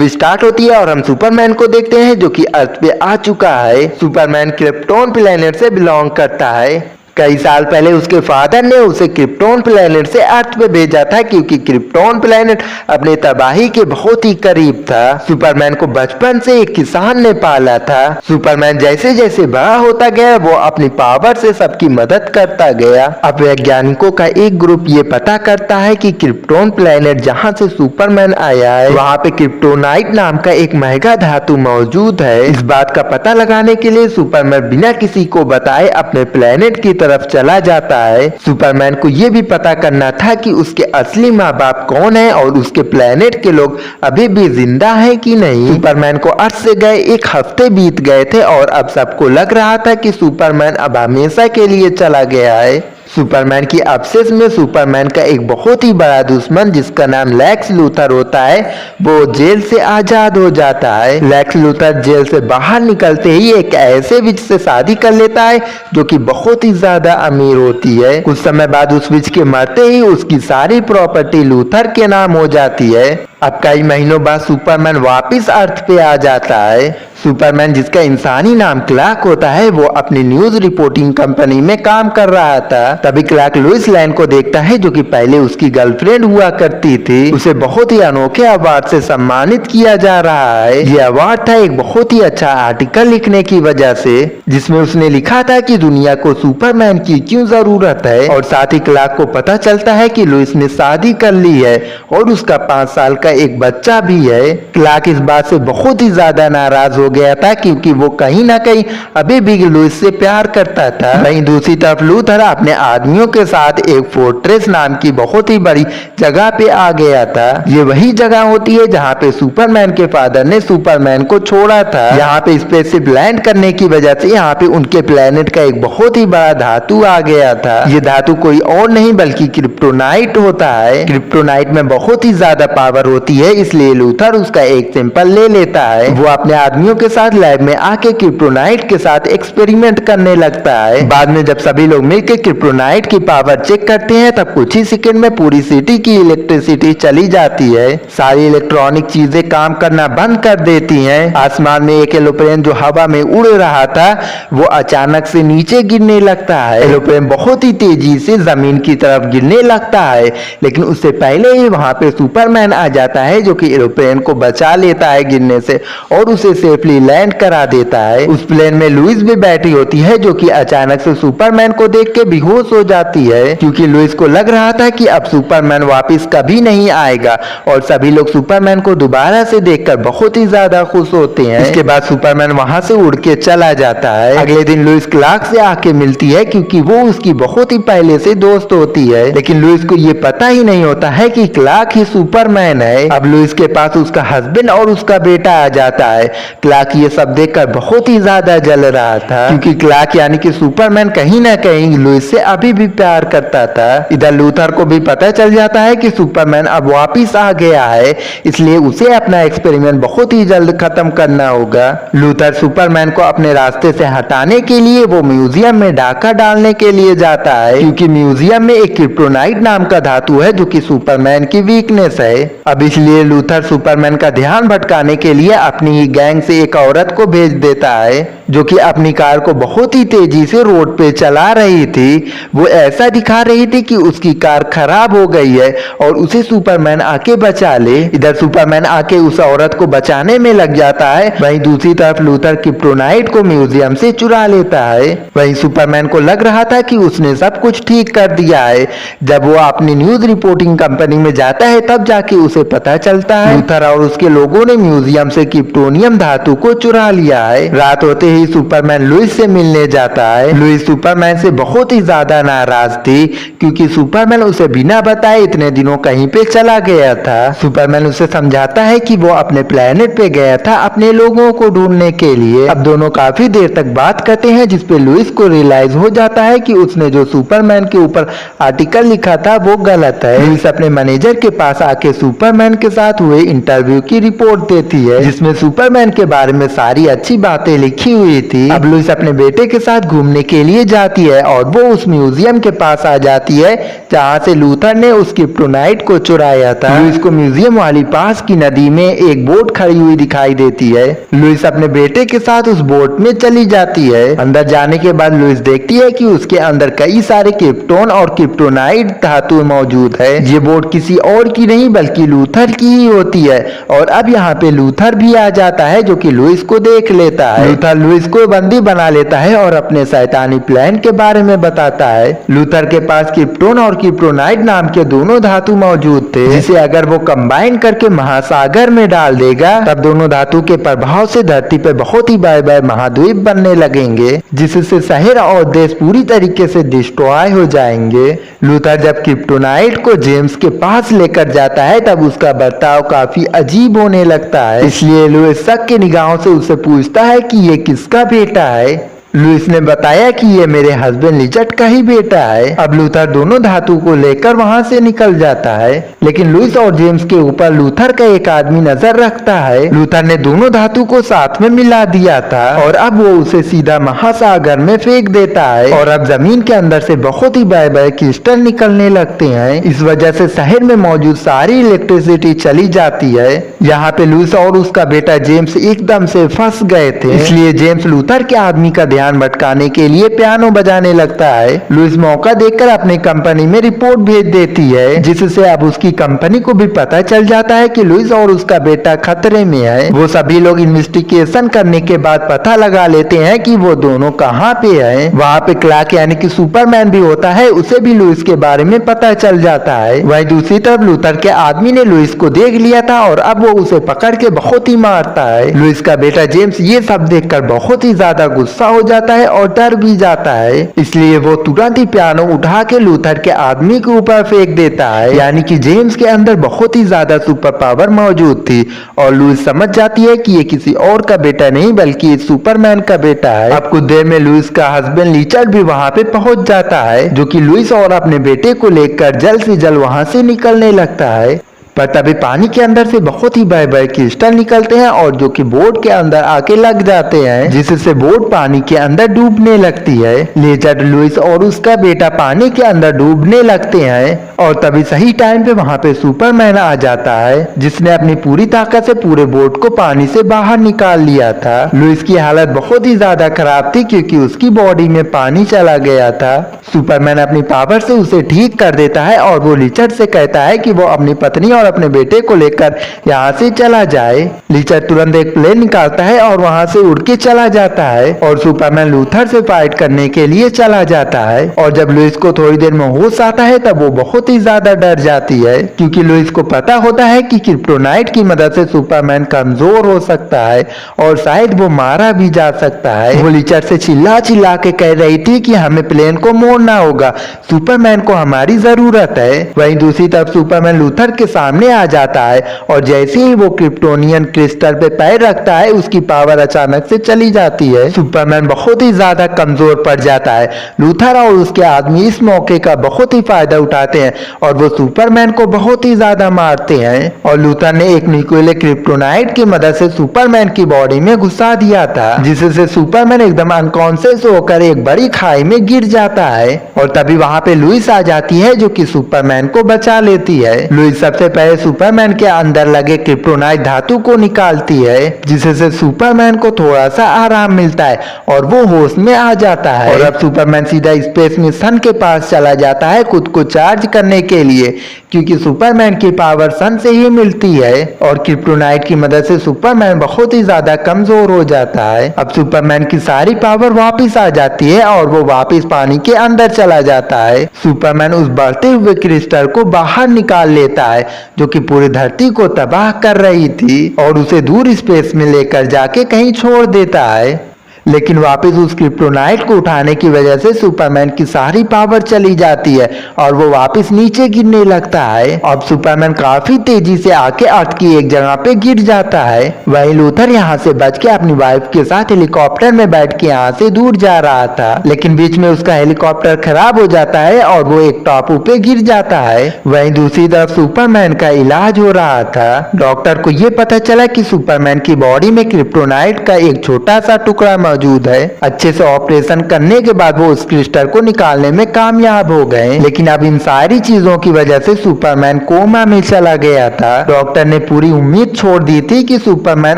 Movie start होती है और हम सुपरमैन को देखते हैं जो कि अर्थ पे आ चुका है। सुपरमैन क्रिप्टोन प्लेनेट से बिलोंग करता है। कई साल पहले उसके फादर ने उसे क्रिप्टोन प्लेनेट से अर्थ पे भेजा था क्योंकि क्रिप्टोन प्लेनेट अपने तबाही के बहुत ही करीब था। सुपरमैन को बचपन से एक किसान ने पाला था। सुपरमैन जैसे जैसे बड़ा होता गया वो अपनी पावर से सबकी मदद करता गया। अब वैज्ञानिकों का एक ग्रुप ये पता करता है कि क्रिप्टोन प्लेनेट जहाँ से सुपरमैन आया है वहाँ पे क्रिप्टोनाइट नाम का एक महंगा धातु मौजूद है। इस बात का पता लगाने के लिए सुपरमैन बिना किसी को बताए अपने प्लेनेट की तरफ चला जाता है। सुपरमैन को यह भी पता करना था कि उसके असली माँ बाप कौन है और उसके प्लेनेट के लोग अभी भी जिंदा हैं कि नहीं। सुपरमैन को अर्थ से गए एक हफ्ते बीत गए थे और अब सबको लग रहा था कि सुपरमैन अब हमेशा के लिए चला गया है। सुपरमैन की अवशेष में सुपरमैन का एक बहुत ही बड़ा दुश्मन जिसका नाम लेक्स लूथर होता है वो जेल से आजाद हो जाता है। लेक्स लूथर जेल से बाहर निकलते ही एक ऐसे विच से शादी कर लेता है जो कि बहुत ही ज्यादा अमीर होती है। कुछ समय बाद उस विच के मरते ही उसकी सारी प्रॉपर्टी लूथर के नाम हो जाती है। अब कई महीनों बाद सुपरमैन वापिस अर्थ पे आ जाता है। सुपरमैन जिसका इंसानी नाम क्लार्क होता है वो अपनी न्यूज रिपोर्टिंग कंपनी में काम कर रहा था। तभी क्लार्क लुइस लैन को देखता है जो कि पहले उसकी गर्लफ्रेंड हुआ करती थी। उसे बहुत ही अनोखे अवार्ड से सम्मानित किया जा रहा है। ये अवार्ड था एक बहुत ही अच्छा आर्टिकल लिखने की वजह से जिसमें उसने लिखा था कि दुनिया को सुपरमैन की क्यों जरूरत है। और साथ ही क्लार्क को पता चलता है कि लुइस ने शादी कर ली है और उसका 5 साल का एक बच्चा भी है। क्लार्क इस बात से बहुत ही ज्यादा नाराज हो गया था क्योंकि वो कहीं ना कहीं अभी भी लुइस से प्यार करता था। वहीं दूसरी तरफ लूथर अपने आदमियों के साथ एक फोर्ट्रेस नाम की बहुत ही बड़ी जगह पे आ गया था। ये वही जगह होती है जहाँ पे सुपरमैन के फादर ने सुपरमैन को छोड़ा था। यहाँ पे स्पेसशिप लैंड करने की वजह से यहाँ पे उनके प्लेनेट का एक बहुत ही बड़ा धातु आ गया था। ये धातु कोई और नहीं बल्कि क्रिप्टोनाइट होता है। क्रिप्टोनाइट में बहुत ही ज्यादा पावर होती है इसलिए लूथर उसका एक सैंपल ले लेता है। वो अपने आदमियों के साथ लैब में आके क्रिप्टोनाइट के साथ एक्सपेरिमेंट करने लगता है। बाद में जब सभी लोग मिलकर क्रिप्टोनाइट की पावर चेक करते हैं तब कुछ ही सेकंड में पूरी सिटी की इलेक्ट्रिसिटी चली जाती है। सारी इलेक्ट्रॉनिक चीजें काम करना बंद कर देती हैं। आसमान में एक एरोप्लेन जो हवा में उड़ रहा था वो अचानक से नीचे गिरने लगता है। एरोप्लेन बहुत ही तेजी से जमीन की तरफ गिरने लगता है लेकिन उससे पहले ही वहां पे सुपरमैन आ जाता है जो कि एरोप्लेन को बचा लेता है गिरने से और उसे सेफली लैंड करा देता है। उस प्लेन में लुइस भी बैठी होती है जो कि अचानक से सुपरमैन को देख के बेहोश हो जाती है क्योंकि लुइस को लग रहा था कि अब सुपरमैन वापस कभी नहीं आएगा और सभी लोग सुपरमैन को दोबारा से देखकर बहुत ही ज्यादा खुश होते हैं। इसके बाद सुपरमैन वहां से उड़ के चला जाता है। अगले दिन लुइस क्लार्क से आके मिलती है क्योंकि वो उसकी बहुत ही पहले से दोस्त होती है लेकिन लुइस को ये पता ही नहीं होता है कि क्लार्क ही सुपरमैन है। अब लुइस के पास उसका हस्बैंड और उसका बेटा आ जाता है। क्लार्क ये सब देखकर बहुत ही ज्यादा जल रहा था क्योंकि क्लार्क यानी कि सुपरमैन कहीं ना कहीं लुइस से अभी भी प्यार करता था। इधर लूथर को भी पता चल जाता है कि सुपरमैन अब वापिस आ गया है इसलिए उसे अपना एक्सपेरिमेंट बहुत ही जल्द खत्म करना होगा। लूथर सुपरमैन को अपने रास्ते से हटाने के लिए वो म्यूजियम में डाका डालने के लिए जाता है क्योंकि म्यूजियम में एक क्रिप्टोनाइट नाम का धातु है जो कि सुपरमैन की वीकनेस है। अब इसलिए लूथर सुपरमैन का ध्यान भटकाने के लिए अपनी ही गैंग से एक औरत को भेज देता है जो कि अपनी कार को बहुत ही तेजी से रोड पे चला रही थी। वो ऐसा दिखा रही थी कि उसकी कार खराब हो गई है और उसे सुपरमैन आके बचा ले। इधर सुपरमैन आके उस औरत को बचाने में लग जाता है। वहीं दूसरी तरफ लूथर क्रिप्टोनाइट को म्यूजियम से चुरा लेता है। वहीं सुपरमैन को लग रहा था कि उसने सब कुछ ठीक कर दिया है। जब वो अपनी न्यूज रिपोर्टिंग कंपनी में जाता है तब जाके उसे पता चलता है लूथर और उसके लोगों ने म्यूजियम से क्रिप्टोनियम धातु को चुरा लिया है। रात होते ही सुपरमैन लुइस से मिलने जाता है। लुइस सुपरमैन से बहुत ही ज्यादा नाराज थी क्योंकि सुपरमैन उसे बिना बताए इतने दिनों कहीं पे चला गया था। सुपरमैन उसे समझाता है कि वो अपने प्लेनेट पे गया था अपने लोगों को ढूंढने के लिए। अब दोनों काफी देर तक बात करते हैं जिसपे लुइस को रियलाइज हो जाता है कि उसने जो सुपरमैन के ऊपर आर्टिकल लिखा था वो गलत है। लुइस अपने मैनेजर के पास आके सुपरमैन सुपरमैन के साथ हुए इंटरव्यू की रिपोर्ट देती है, जिसमें सुपरमैन के बारे में सारी अच्छी बातें लिखी हुई थी। अब लुइस अपने बेटे के साथ घूमने के लिए जाती है और वो उस म्यूजियम के पास आ जाती है जहाँ से लूथर ने उस क्रिप्टोनाइट को चुराया था। लुइस को म्यूजियम वाली पास की नदी में एक बोट खड़ी हुई दिखाई देती है। लुइस अपने बेटे के साथ उस बोट में चली जाती है। अंदर जाने के बाद लुइस देखती है कि उसके अंदर कई सारे क्रिप्टोन और क्रिप्टोनाइट धातु मौजूद है। ये बोट किसी और की नहीं बल्कि लूथर की ही होती है और अब यहाँ पे लूथर भी आ जाता है जो कि लुइस को देख लेता है। लूथर लुइस को बंदी बना लेता है और अपने शैतानी प्लान के बारे में बताता है। लूथर के पास क्रिप्टोन और क्रिप्टोनाइट नाम के दोनों धातु मौजूद थे, जिसे अगर वो कंबाइन करके महासागर में डाल देगा तब दोनों धातु के प्रभाव से धरती पे बहुत ही बड़े बड़े महाद्वीप बनने लगेंगे, जिससे शहर और देश पूरी तरीके से डिस्ट्रॉय हो जाएंगे। लूथर जब क्रिप्टोनाइट को जेम्स के पास लेकर जाता है तब उसका बर्ताव काफी अजीब होने लगता है, इसलिए लुइस शक की निगाहों से उससे पूछता है कि ये किसका बेटा है। लुइस ने बताया कि ये मेरे हस्बैंड लिचर्ड का ही बेटा है। अब लूथर दोनों धातु को लेकर वहां से निकल जाता है, लेकिन लुइस और जेम्स के ऊपर लूथर का एक आदमी नजर रखता है। लूथर ने दोनों धातु को साथ में मिला दिया था और अब वो उसे सीधा महासागर में फेंक देता है और अब जमीन के अंदर से बहुत ही बड़े बड़े क्रिस्टल निकलने लगते हैं। इस वजह से शहर में मौजूद सारी इलेक्ट्रिसिटी चली जाती है। यहाँ पे लुइस और उसका बेटा जेम्स एकदम से फंस गए थे, इसलिए जेम्स लूथर के आदमी का ध्यान भटकाने के लिए पियानो बजाने लगता है। लुइस मौका देखकर अपनी कंपनी में रिपोर्ट भेज देती है, जिससे अब उसकी कंपनी को भी पता चल जाता है कि लुइस और उसका बेटा खतरे में है। वो सभी लोग इन्वेस्टिगेशन करने के बाद पता लगा लेते हैं कि वो दोनों कहाँ पे हैं। वहाँ पे क्लार्क यानी कि सुपरमैन भी होता है, उसे भी लुइस के बारे में पता चल जाता है। वहीं दूसरी तरफ लूथर के आदमी ने लुइस को देख लिया था और अब वो उसे पकड़ के बहुत ही मारता है। लुइस का बेटा जेम्स ये सब देखकर बहुत ही ज्यादा गुस्सा हो जाता है और डर भी जाता है, इसलिए वो तुरंत ही पियानो उठा के लूथर के आदमी के ऊपर फेंक देता है। यानी कि जेम्स के अंदर बहुत ही ज्यादा सुपर पावर मौजूद थी और लुइस समझ जाती है कि ये किसी और का बेटा नहीं बल्कि सुपरमैन का बेटा है। अब कुछ देर में लुइस का हस्बैंड लिचर्ड भी वहां पे पहुंच जाता है, जो कि लुइस और अपने बेटे को लेकर जल्द से जल्द वहां से निकलने लगता है। पर तभी पानी के अंदर से बहुत ही बड़े बड़े क्रिस्टल निकलते हैं और जो कि बोट के अंदर आके लग जाते हैं, जिससे बोट पानी के अंदर डूबने लगती है। लिचर्ड, लुइस और उसका बेटा पानी के अंदर डूबने लगते हैं और तभी सही टाइम पे वहां पे सुपरमैन आ जाता है, जिसने अपनी पूरी ताकत से पूरे बोट को पानी से बाहर निकाल लिया था। लुइस की हालत बहुत ही ज्यादा खराब थी क्योंकि उसकी बॉडी में पानी चला गया था। सुपरमैन अपनी पावर से उसे ठीक कर देता है और वो लिचर्ड से कहता है कि वो अपनी पत्नी और अपने बेटे को लेकर यहाँ से चला जाए। लिचर्ड तुरंत एक प्लेन निकालता है और वहाँ से उड़ के चला जाता है और सुपरमैन लूथर से फाइट करने के लिए चला जाता है। और जब लुइस को थोड़ी देर में होश आता है तब वो बहुत ही ज्यादा डर जाती है, क्योंकि लुइस को पता होता है कि क्रिप्टोनाइट की मदद से सुपरमैन कमजोर हो सकता है और शायद वो मारा भी जा सकता है। वो लिचर्ड से चिल्ला चिल्ला के कह रही थी कि हमें प्लेन को मोड़ना होगा, सुपरमैन को हमारी जरूरत है। वहीं दूसरी तरफ सुपरमैन लूथर के सामने आ जाता है और जैसे ही वो क्रिप्टोनियन क्रिस्टल पे पैर रखता है उसकी पावर अचानक से चली जाती है। सुपरमैन बहुत ही ज्यादा कमजोर पड़ जाता है। लूथर और उसके आदमी इस मौके का बहुत ही फायदा उठाते हैं और वो सुपरमैन को बहुत ही ज्यादा मारते हैं। और लूथर ने एक न्यूक्लियर क्रिप्टोनाइट की मदद से सुपरमैन की बॉडी में घुसा दिया था, जिससे सुपरमैन एकदम अनकॉन्शियस होकर एक बड़ी खाई में गिर जाता है। और तभी वहां पे लुइस आ जाती है जो कि सुपरमैन को बचा लेती है। लुइस सबसे पहले सुपरमैन के अंदर लगे क्रिप्टोनाइट धातु को निकालती है, जिससे सुपरमैन को थोड़ा सा आराम मिलता है और वो होश में आ जाता है। और अब सुपरमैन सीधा स्पेस में सन के पास चला जाता है खुद को चार्ज करने के लिए, क्योंकि सुपरमैन की पावर सन से ही मिलती है। और क्रिप्टोनाइट की मदद से सुपरमैन बहुत ही ज्यादा कमजोर हो जाता है। अब सुपरमैन की सारी पावर वापिस आ जाती है और वो वापिस पानी के अंदर चला जाता है। सुपरमैन उस बढ़ते हुए क्रिस्टल को बाहर निकाल लेता है जो कि पूरी धरती को तबाह कर रही थी और उसे दूर स्पेस में लेकर जाके कहीं छोड़ देता है। लेकिन वापस उस क्रिप्टोनाइट को उठाने की वजह से सुपरमैन की सारी पावर चली जाती है और वो वापस नीचे गिरने लगता है। अब सुपरमैन काफी तेजी से आके अर्थ की एक जगह पे गिर जाता है। वहीं लूथर यहाँ से बच के अपनी वाइफ के साथ हेलीकॉप्टर में बैठ के यहाँ से दूर जा रहा था, लेकिन बीच में उसका हेलीकॉप्टर खराब हो जाता है और वो एक टापू पे गिर जाता है। वहीं दूसरी तरफ सुपरमैन का इलाज हो रहा था। डॉक्टर को ये पता चला कि सुपरमैन की बॉडी में क्रिप्टोनाइट का एक छोटा सा टुकड़ा मौजूद है। अच्छे से ऑपरेशन करने के बाद वो उस क्रिस्टल को निकालने में कामयाब हो गए, लेकिन अब इन सारी चीजों की वजह से सुपरमैन कोमा में चला गया था। डॉक्टर ने पूरी उम्मीद छोड़ दी थी कि सुपरमैन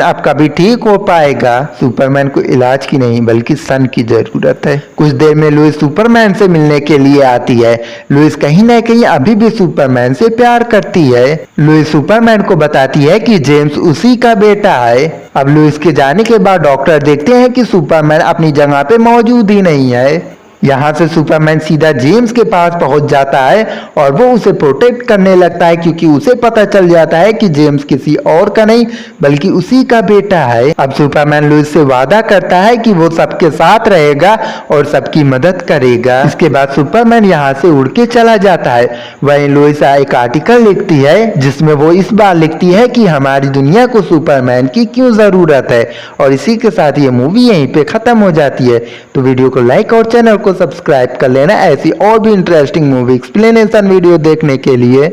अब कभी ठीक हो पाएगा। सुपरमैन को इलाज की नहीं बल्कि सन की जरूरत है। कुछ देर में लुइस सुपरमैन से मिलने के लिए आती है। लुइस कहीं न कहीं अभी भी सुपरमैन से प्यार करती है। लुइस सुपरमैन को बताती है कि जेम्स उसी का बेटा है। अब लुइस के जाने के बाद डॉक्टर देखते हैं कि सुपरमैन अपनी जगह पे मौजूद ही नहीं है। यहाँ से सुपरमैन सीधा जेम्स के पास पहुंच जाता है और वो उसे प्रोटेक्ट करने लगता है, क्योंकि उसे पता चल जाता है कि जेम्स किसी और का नहीं बल्कि उसी का बेटा है। अब सुपरमैन लुइस से वादा करता है कि वो सबके साथ रहेगा और सबकी मदद करेगा। इसके बाद सुपरमैन यहाँ से उड़ के चला जाता है। वहीं लुइस एक आर्टिकल लिखती है जिसमें वो इस बार लिखती है कि हमारी दुनिया को सुपरमैन की क्यों जरूरत है। और इसी के साथ ये मूवी यहीं पे खत्म हो जाती है। तो वीडियो को लाइक और चैनल को सब्सक्राइब कर लेना ऐसी और भी इंटरेस्टिंग मूवी एक्सप्लेनेशन वीडियो देखने के लिए।